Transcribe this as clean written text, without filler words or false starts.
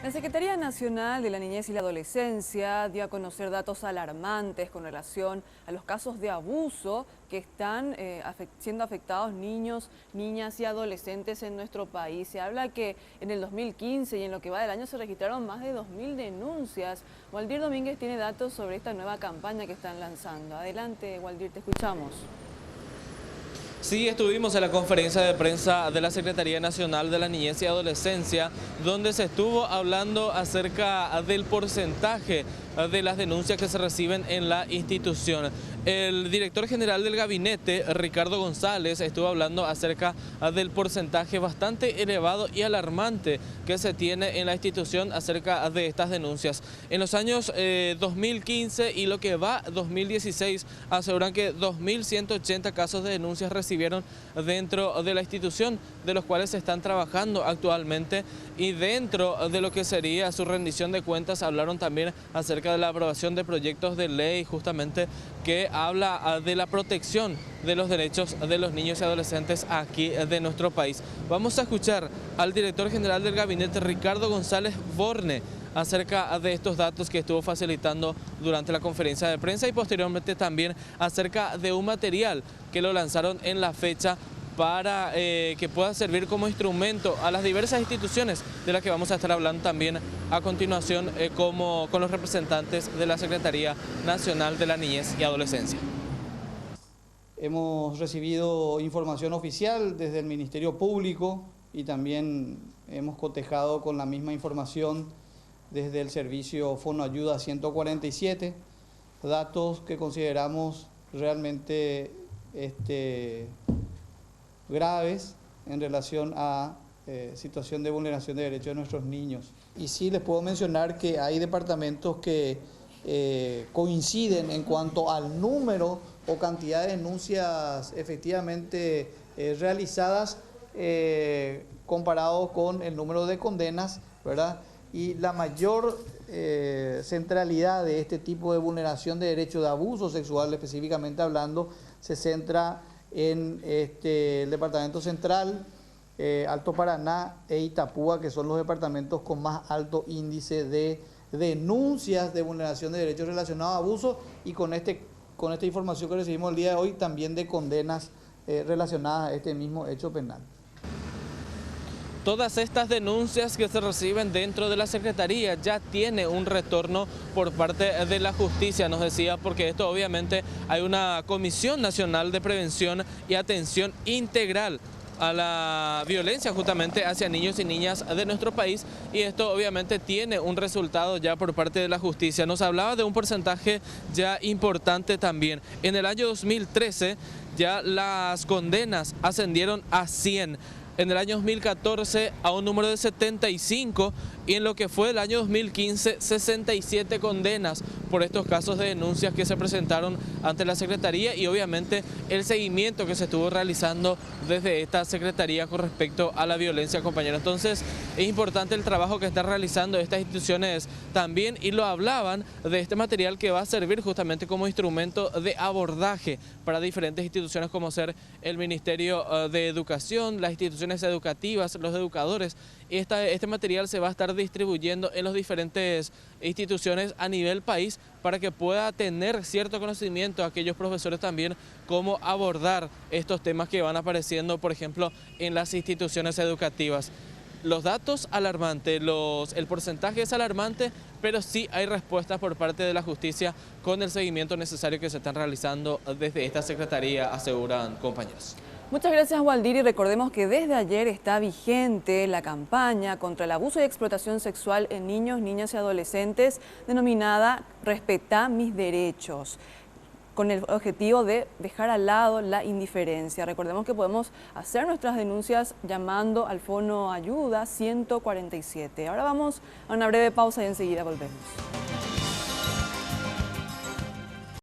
La Secretaría Nacional de la Niñez y la Adolescencia dio a conocer datos alarmantes con relación a los casos de abuso que están siendo afectados niños, niñas y adolescentes en nuestro país. Se habla que en el 2015 y en lo que va del año se registraron más de 2.000 denuncias. Waldir Domínguez tiene datos sobre esta nueva campaña que están lanzando. Adelante, Waldir, te escuchamos. Sí, estuvimos en la conferencia de prensa de la Secretaría Nacional de la Niñez y Adolescencia, donde se estuvo hablando acerca del porcentaje de las denuncias que se reciben en la institución. El director general del gabinete, Ricardo González, estuvo hablando acerca del porcentaje bastante elevado y alarmante que se tiene en la institución acerca de estas denuncias. En los años 2015 y lo que va 2016, aseguran que 2.180 casos de denuncias recibieron dentro de la institución, de los cuales se están trabajando actualmente, y dentro de lo que sería su rendición de cuentas hablaron también acerca de la aprobación de proyectos de ley justamente que habla de la protección de los derechos de los niños y adolescentes aquí de nuestro país. Vamos a escuchar al director general del gabinete, Ricardo González Borne, acerca de estos datos que estuvo facilitando durante la conferencia de prensa y posteriormente también acerca de un material que lo lanzaron en la fecha para que pueda servir como instrumento a las diversas instituciones de las que vamos a estar hablando también a continuación como con los representantes de la Secretaría Nacional de la Niñez y Adolescencia. Hemos recibido información oficial desde el Ministerio Público y también hemos cotejado con la misma información desde el servicio Fonoayuda 147, datos que consideramos realmente graves en relación a situación de vulneración de derechos de nuestros niños. Y sí les puedo mencionar que hay departamentos que coinciden en cuanto al número o cantidad de denuncias efectivamente realizadas comparado con el número de condenas, ¿verdad? Y la mayor centralidad de este tipo de vulneración de derechos de abuso sexual, específicamente hablando, se centra en el Departamento Central, Alto Paraná e Itapúa, que son los departamentos con más alto índice de denuncias de vulneración de derechos relacionados a abuso, y con esta información que recibimos el día de hoy también de condenas relacionadas a este mismo hecho penal. Todas estas denuncias que se reciben dentro de la Secretaría ya tiene un retorno por parte de la justicia, nos decía, porque esto obviamente hay una Comisión Nacional de Prevención y Atención Integral a la violencia justamente hacia niños y niñas de nuestro país, y esto obviamente tiene un resultado ya por parte de la justicia. Nos hablaba de un porcentaje ya importante también. En el año 2013 ya las condenas ascendieron a 100. En el año 2014 a un número de 75, y en lo que fue el año 2015 67 condenas por estos casos de denuncias que se presentaron ante la Secretaría, y obviamente el seguimiento que se estuvo realizando desde esta Secretaría con respecto a la violencia, compañeros. Entonces es importante el trabajo que están realizando estas instituciones también, y lo hablaban de este material que va a servir justamente como instrumento de abordaje para diferentes instituciones como ser el Ministerio de Educación, las instituciones educativas, los educadores. Este material se va a estar distribuyendo en las diferentes instituciones a nivel país para que pueda tener cierto conocimiento a aquellos profesores también cómo abordar estos temas que van apareciendo, por ejemplo, en las instituciones educativas. Los datos alarmantes, el porcentaje es alarmante, pero sí hay respuestas por parte de la justicia con el seguimiento necesario que se están realizando desde esta Secretaría, aseguran compañeros. Muchas gracias, Waldir, y recordemos que desde ayer está vigente la campaña contra el abuso y explotación sexual en niños, niñas y adolescentes denominada Respetá mis derechos, con el objetivo de dejar al lado la indiferencia. Recordemos que podemos hacer nuestras denuncias llamando al Fonoayuda 147. Ahora vamos a una breve pausa y enseguida volvemos.